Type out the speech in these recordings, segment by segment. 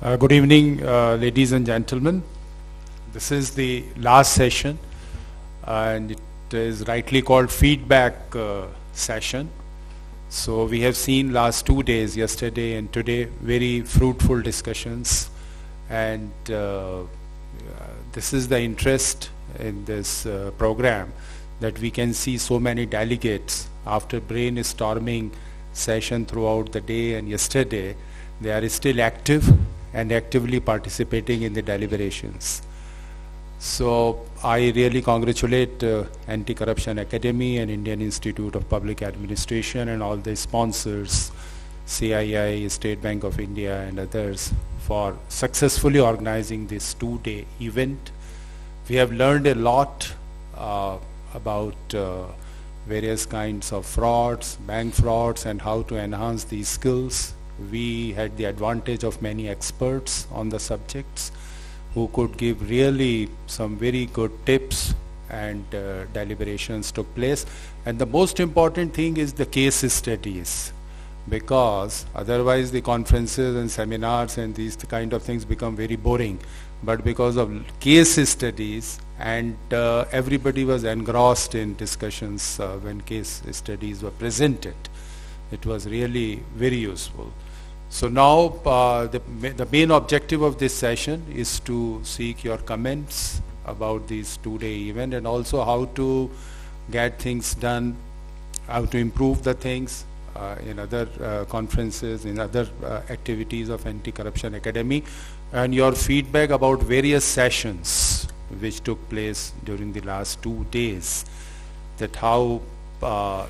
Good evening, ladies and gentlemen. This is the last session, and it is rightly called feedback session. So we have seen last 2 days, yesterday and today, very fruitful discussions, and this is the interest in this program, that we can see so many delegates after brainstorming session throughout the day and yesterday. They are still active and actively participating in the deliberations. So I really congratulate Anti-Corruption Academy and Indian Institute of Public Administration and all the sponsors, CII, State Bank of India and others, for successfully organizing this 2-day event. We have learned a lot about various kinds of frauds, bank frauds, and how to enhance these skills. We had the advantage of many experts on the subjects who could give really some very good tips, and deliberations took place. And the most important thing is the case studies, because otherwise the conferences and seminars and these kind of things become very boring. But because of case studies, and everybody was engrossed in discussions when case studies were presented, it was really very useful. So now the main objective of this session is to seek your comments about this 2-day event, and also how to get things done, how to improve the things in other conferences, in other activities of Anti-Corruption Academy, and your feedback about various sessions which took place during the last 2 days, that how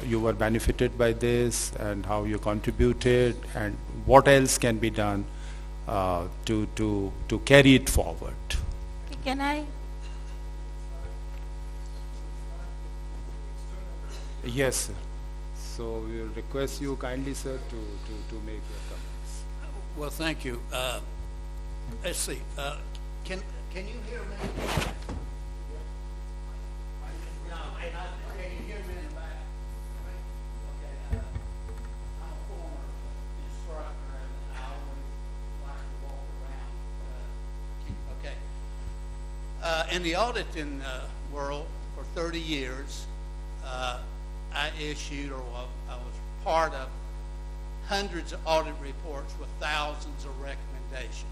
you were benefited by this and how you contributed, and what else can be done to carry it forward. Can I? Yes, sir. So we will request you kindly, sir, to make your comments. Well, thank you. Let's see. Can you hear me? No, can you hear me in the back? Okay. I'm a former instructor, and I always like to walk around. Okay. In the auditing world for 30 years, I issued, or I was part of, hundreds of audit reports with thousands of recommendations.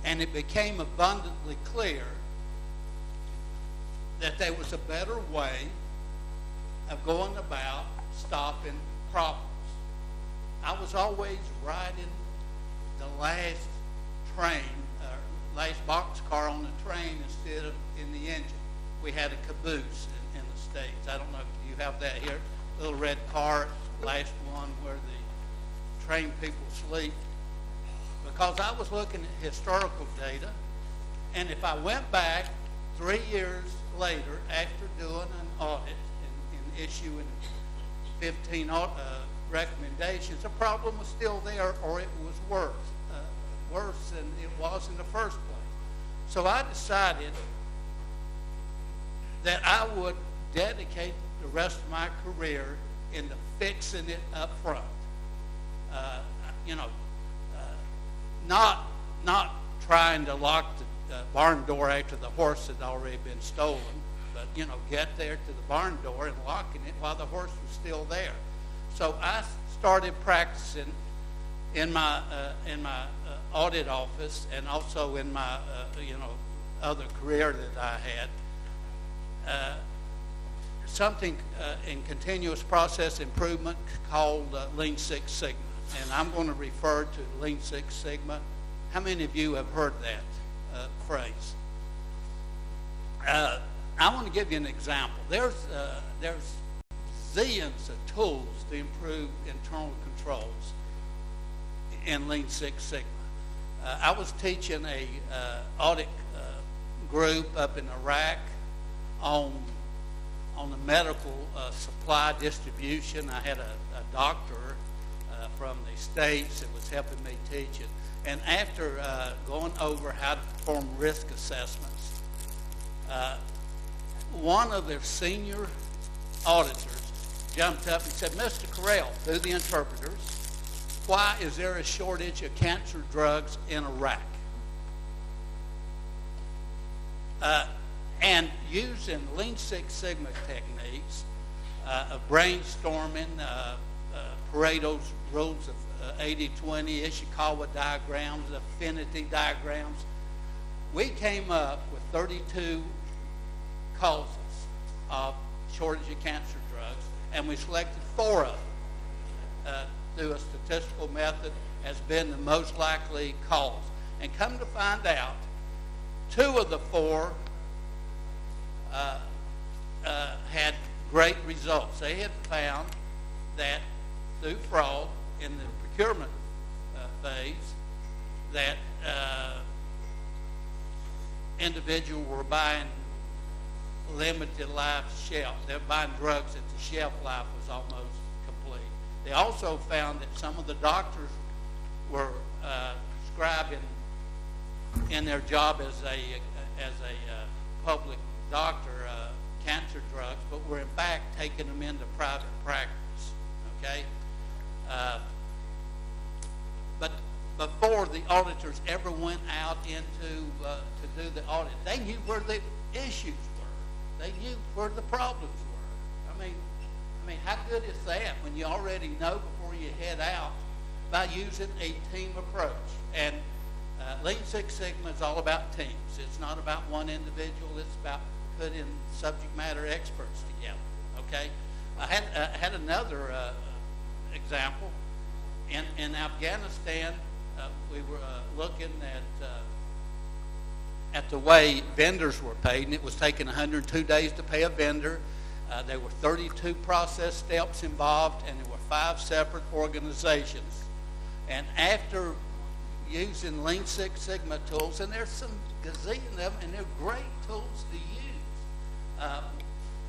And it became abundantly clear that there was a better way of going about stopping problems. I was always riding the last train, last boxcar on the train instead of in the engine. We had a caboose in the States. I don't know if you have that here. Little red car, last one where the train people sleep. Because I was looking at historical data, and if I went back 3 years later after doing an audit and issuing 15 recommendations, the problem was still there, or it was worse than it was in the first place. So I decided that I would dedicate the rest of my career into fixing it up front. Not trying to lock the barn door after the horse had already been stolen, but get there to the barn door and locking it while the horse was still there. So I started practicing in my audit office, and also in my other career that I had. Something in continuous process improvement called Lean Six Sigma. And I'm going to refer to Lean Six Sigma. How many of you have heard that phrase? I want to give you an example. There's zillions of tools to improve internal controls in Lean Six Sigma. I was teaching a audit group up in Iraq on the medical supply distribution. I had a doctor from the States that was helping me teach it. And after going over how to perform risk assessments, one of their senior auditors jumped up and said, "Mr. Carell," through the interpreters, Why is there a shortage of cancer drugs in Iraq? And using Lean Six Sigma techniques of brainstorming, Pareto's rules of 80-20, Ishikawa diagrams, affinity diagrams, we came up with 32 causes of shortage of cancer drugs, and we selected 4 of them through a statistical method as being the most likely cause. And come to find out, 2 of the 4 had great results. They had found that through fraud in the procurement phase, that individuals were buying limited life shelf. They're buying drugs that the shelf life was almost complete. They also found that some of the doctors were scribing in their job as a public doctor cancer drugs, but were in fact taking them into private practice. Okay, but before the auditors ever went out into to do the audit, they knew where the issues were. They knew where the problems were. I mean, how good is that when you already know before you head out by using a team approach? And Lean Six Sigma is all about teams. It's not about one individual. It's about putting subject matter experts together. Okay, I had another example in Afghanistan. We were looking at the way vendors were paid, and it was taking 102 days to pay a vendor. There were 32 process steps involved, and there were 5 separate organizations. And after using Lean Six Sigma tools, and there's some gazillion of them, and they're great tools to use,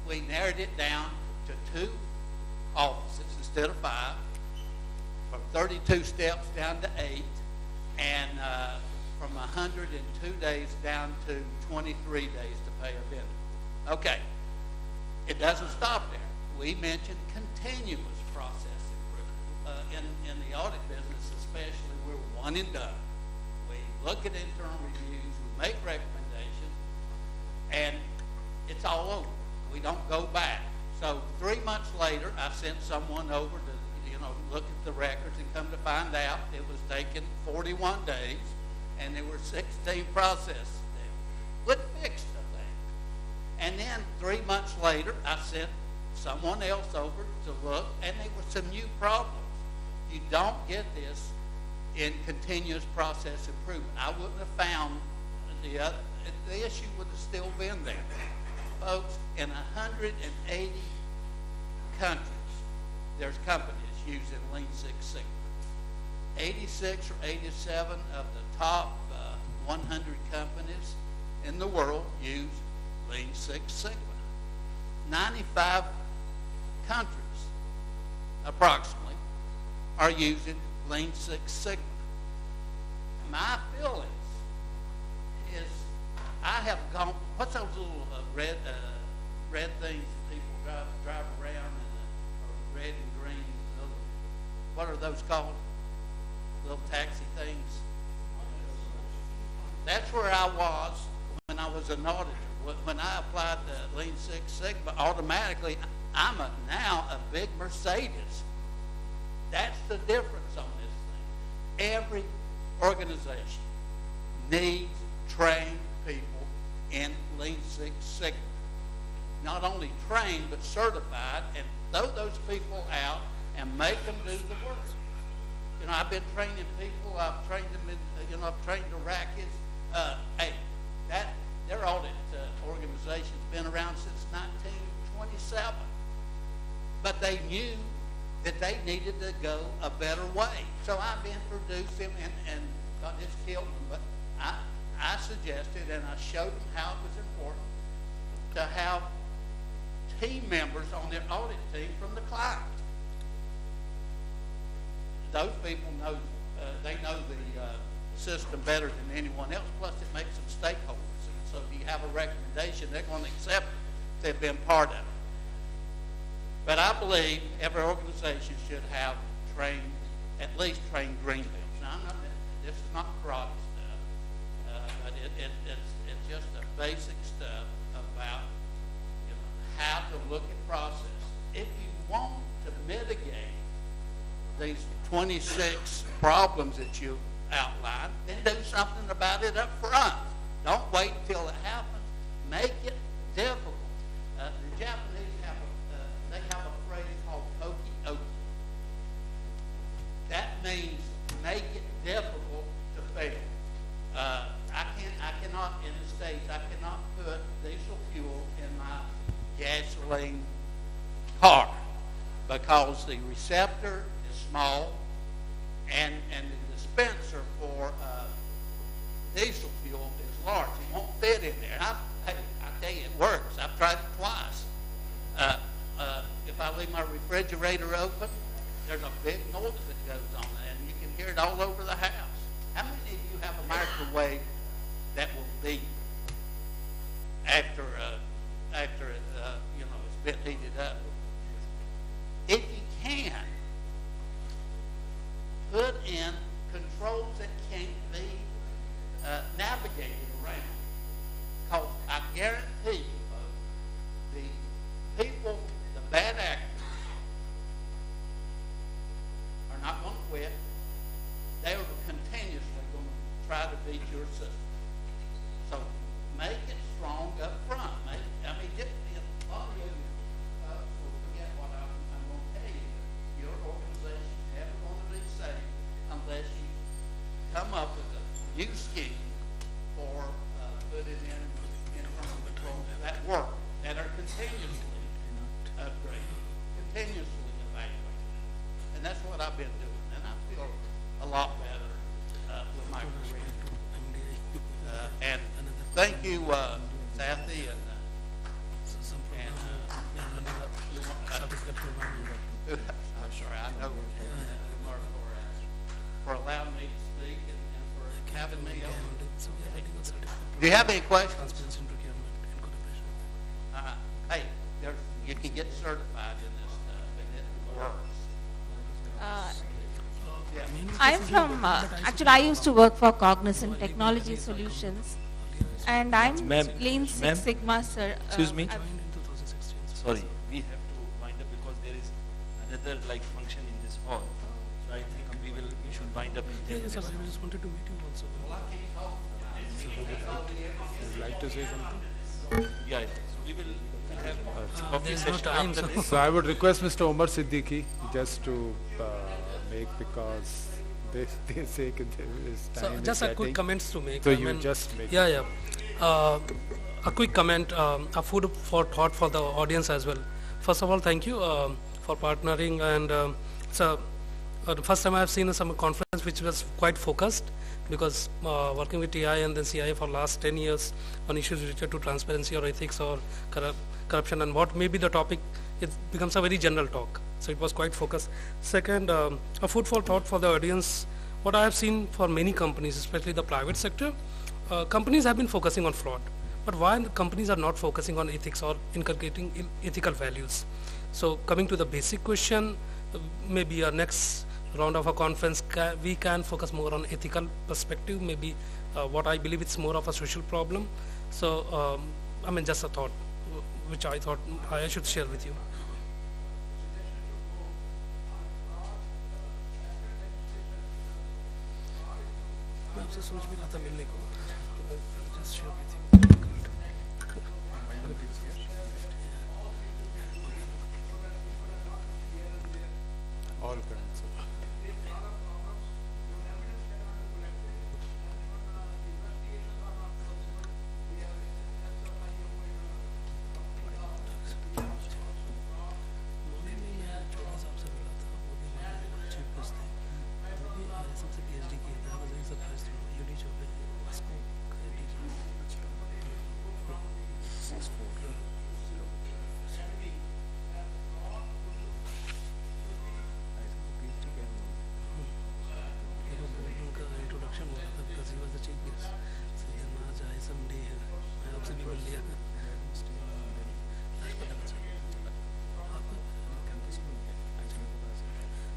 we narrowed it down to 2 offices instead of 5, from 32 steps down to 8, and from 102 days down to 23 days to pay a vendor. Okay, it doesn't stop there. We mentioned continuous process improvement. In the audit business especially, we're one and done. We look at internal reviews, we make recommendations, and it's all over. We don't go back. So 3 months later, I sent someone over to look at the records, and come to find out it was taking 41 days, and there were 16 processes there. Would fix the thing. And then 3 months later, I sent someone else over to look, and there were some new problems. You don't get this in continuous process improvement. I wouldn't have found the issue would have still been there. Folks, in 180 countries, there's companies using Lean Six Sigma. 86 or 87 of the top 100 companies in the world use Lean Six Sigma. 95 countries, approximately, are using Lean Six Sigma. My feelings is I have gone, what's those little red things that people drive around in red and green, what are those called? Little taxi things. That's where I was when I was an auditor. When I applied to Lean Six Sigma, automatically I'm now a big Mercedes. That's the difference on this thing. Every organization needs trained people in Lean Six Sigma. Not only trained, but certified, and throw those people out and make them do the work. I've been training people. I've trained them in, I've trained Iraqis. Their audit organization's been around since 1927. But they knew that they needed to go a better way. So I've introduced them, and God, this killed them, but I suggested and I showed them how it was important to have team members on their audit team from the client. Those people know, they know the system better than anyone else, plus it makes them stakeholders. And so if you have a recommendation, they're going to accept it. They've been part of it. But I believe every organization should have trained at least train green belts. Now, this is not karate stuff, but it's just a basic stuff about how to look at process. If you want to mitigate these 26 problems that you outlined, then do something about it up front. Don't wait until it happens. Make it difficult. The Japanese have a phrase called "toki-oki." That means make it difficult to fail. I cannot in the States. I cannot put diesel fuel in my gasoline car because the receptor is small and the dispenser for diesel fuel is large. It won't fit in there. I tell you, it works. I've tried it twice. If I leave my refrigerator open, there's a big noise that goes on, and you can hear it all over the house. How many of you have a microwave that will beep after it's been heated up? If you can, put in controls that can't be navigated around. Because I guarantee you, folks, the people, the bad actors, are not going to quit. They are continuously going to try to beat your system. So make it strong up front. Just a lot of you will forget what I'm going to tell you. Your organization is never going to be safe unless you come up with a new scheme for putting in internal controls that work, that are continuously upgraded, continuously evaluated. And that's what I've been doing. And I feel a lot better with my career. And thank you, Sathy, and I'm sorry, I know Umar for allowing me to speak and for having me over. Do you have any questions? Hey, you can get certified in this stuff, and it works. I'm from, actually I used to work for Cognizant Technology Solutions, and I'm Lean Six Sigma, sir. Excuse me? Sorry, we have to wind up because there is another function in this hall. So I think we should wind up in 10 minutes. Yes, sir, I just wanted to meet you also. Would you like to say something? Yeah, so we will have coffee There's no session time, after so- this. So I would request Mr. Umar Siddiqui just to make, because they say there is So time is just a quick getting. comments to make. So I you mean, just make. Yeah. A quick comment, a food for thought for the audience as well. First of all, thank you for partnering, and so the first time I have seen some conference which was quite focused, because working with TI and then CI for last 10 years on issues related to transparency or ethics or corruption and what may be the topic, it becomes a very general talk. So it was quite focused. Second, a food for thought for the audience. What I have seen for many companies, especially the private sector, companies have been focusing on fraud. But why companies are not focusing on ethics or inculcating ethical values? So coming to the basic question, maybe our next round of a conference, we can focus more on ethical perspective, maybe what I believe it's more of a social problem. So, just a thought, which I thought I should share with you. मैं आपसे सोच भी रहा था मिलने को, just share with you. All kinds of.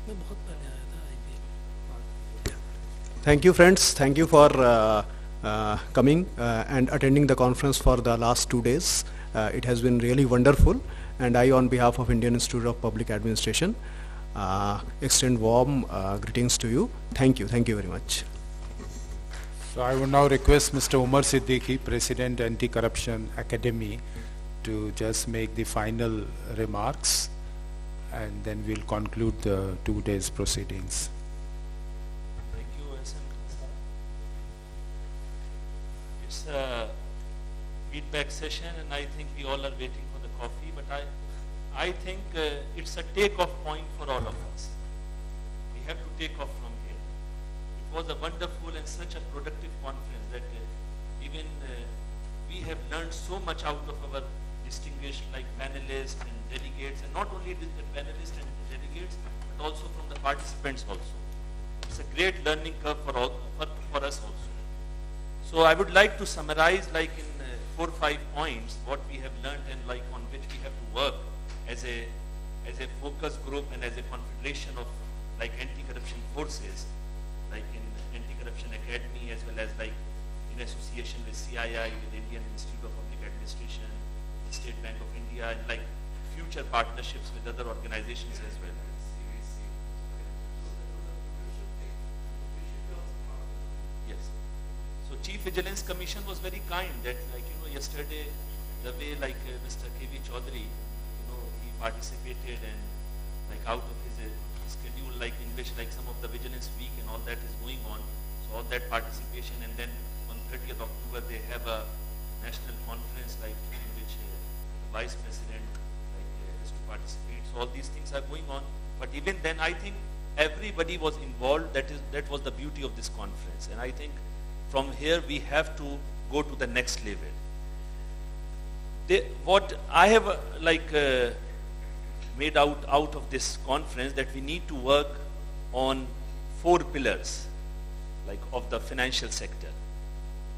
मैं बहुत पहले आया था IBM Thank you, friends. Thank you for coming and attending the conference for the last 2 days. It has been really wonderful, and I, on behalf of Indian Institute of Public Administration, extend warm greetings to you. Thank you. Thank you very much. So I would now request Mr. Umar Siddiqui, President Anti-Corruption Academy, to just make the final remarks, and then we'll conclude the 2 days proceedings. Thank you, SM. It's a feedback session, and I think we all are waiting for the coffee, but I think it's a take-off point for all of us. We have to take off from here. It was a wonderful and such a productive conference that even we have learned so much out of our distinguished panelists and delegates, and not only the panelists and delegates, but also from the participants also. It's a great learning curve for us also. So I would like to summarize in 4 or 5 points what we have learned and on which we have to work as a focus group and as a confederation of anti-corruption forces, in Anti-Corruption Academy, as well as in association with CII, with Indian Institute of Public Administration, the State Bank of India, and future partnerships with other organizations as well. Yes. So Chief Vigilance Commission was very kind that yesterday the way Mr. K.V. Chaudhary, he participated and out of his schedule in which some of the Vigilance Week and all that is going on, so all that participation, and then on 30th October they have a national conference in which the Vice President is to participate. So all these things are going on, but even then I think everybody was involved. That was the beauty of this conference, and I think from here we have to go to the next level. What I have made out of this conference, that we need to work on 4 pillars of the financial sector.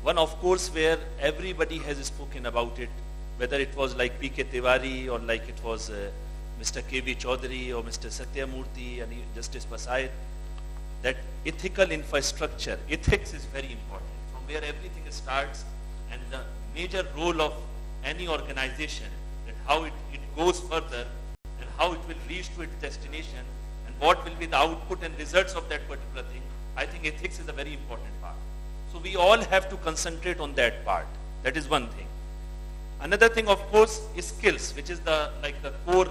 One, of course, where everybody has spoken about it, whether it was P.K. Tiwari or it was Mr. K.V. Chaudhary or Mr. Sathyamoorthy and Justice Pasai, that ethical infrastructure, ethics is very important, from where everything starts, and the major role of any organization, that how it goes further and how it will reach to its destination and what will be the output and results of that particular thing. I think ethics is a very important part. So we all have to concentrate on that part. That is one thing. Another thing, of course, is skills, which is the the core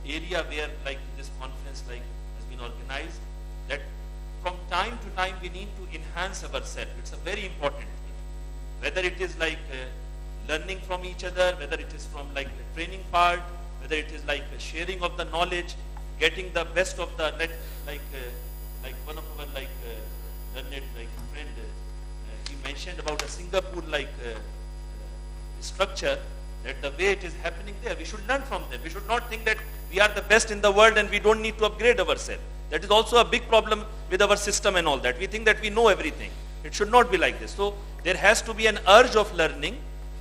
area where this conference has been organized. That from time to time we need to enhance ourselves. It's a very important thing. Whether it is learning from each other, whether it is from the training part, whether it is sharing of the knowledge, getting the best of the net, one of our learned friend, he mentioned about a Singapore structure, that the way it is happening there, we should learn from them. We should not think that we are the best in the world and we don't need to upgrade ourselves. That is also a big problem with our system and all that. We think that we know everything. It should not be like this. So there has to be an urge of learning.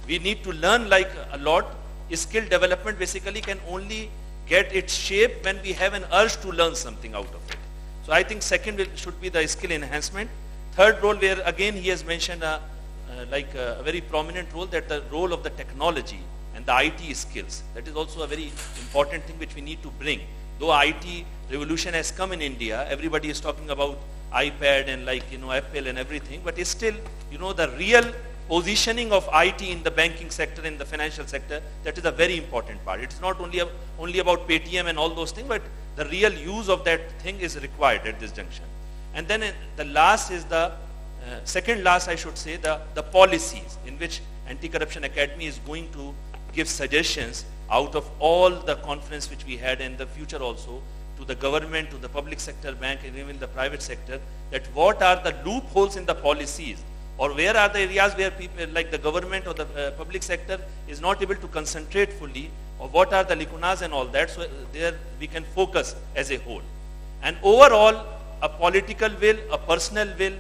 We need to learn a lot. Skill development basically can only get its shape when we have an urge to learn something out of it. So I think second should be the skill enhancement. Third role, where again he has mentioned a very prominent role, that the role of the technology and the IT skills. That is also a very important thing which we need to bring. Though IT revolution has come in India, everybody is talking about iPad and Apple and everything, but it's still, the real positioning of IT in the banking sector, in the financial sector, that is a very important part. It's not only about Paytm and all those things, but the real use of that thing is required at this junction. And then the last is the, second last I should say, the policies in which Anti-Corruption Academy is going to give suggestions out of all the conference which we had in the future also, to the government, to the public sector bank, and even the private sector, that what are the loopholes in the policies, or where are the areas where people the government or the public sector is not able to concentrate fully, or what are the lacunas and all that, so there we can focus as a whole. And overall, a political will, a personal will,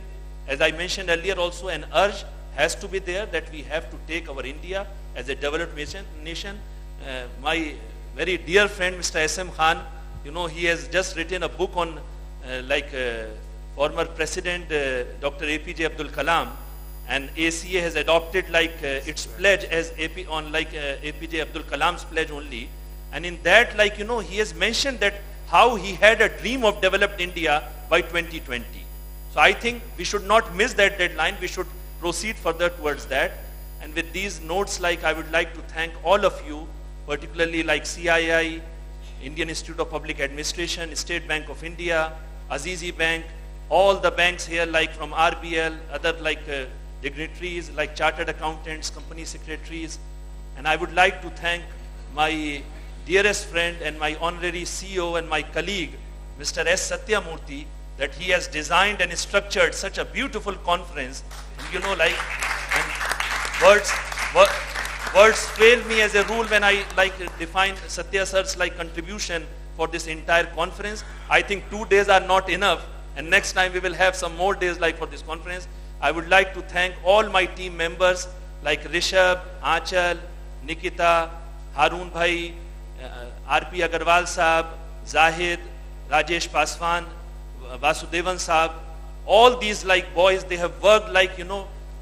as I mentioned earlier also, an urge has to be there that we have to take our India as a developed nation. My very dear friend Mr. S.M. Khan, he has just written a book on former President Dr. APJ Abdul Kalam, and ACA has adopted like its pledge as APJ Abdul Kalam's pledge only. And in that, like, he has mentioned that how he had a dream of developed India by 2020. So I think we should not miss that deadline. We should proceed further towards that. And with these notes, like, I would like to thank all of you, particularly like CII, Indian Institute of Public Administration, State Bank of India, Azizi Bank, all the banks here, like from RBL, other like dignitaries, like chartered accountants, company secretaries. And I would like to thank my dearest friend and my honorary CEO and my colleague, Mr. S. Sathyamoorthy, that he has designed and structured such a beautiful conference. And, words fail me as a rule when I define Satya sir's contribution for this entire conference. I think 2 days are not enough, and next time we will have some more days for this conference. I would like to thank all my team members like Rishabh, Aanchal, Nikita, Harun Bhai, RP Agarwal Saab, Zahid, Rajesh Paswan, Vasudevan Saab. All these boys, they have worked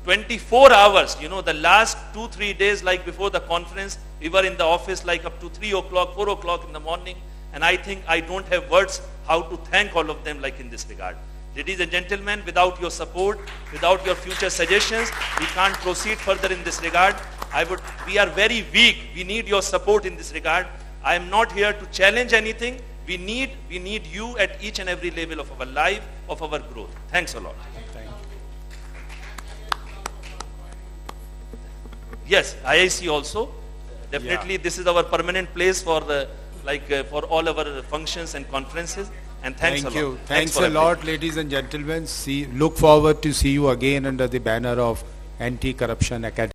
24 hours. The last 2-3 days before the conference, we were in the office up to 3 o'clock, 4 o'clock in the morning. And I think I don't have words how to thank all of them in this regard. Ladies and gentlemen, without your support, without your future suggestions, we can't proceed further in this regard. We are very weak. We need your support in this regard. I am not here to challenge anything. We need you at each and every level of our life, of our growth. Thanks a lot. Thank you. Yes, IIC also. Definitely, this is our permanent place for the for all our functions and conferences. And thanks a lot. Thank you. Thanks a lot, ladies and gentlemen. Look forward to see you again under the banner of Anti-Corruption Academy.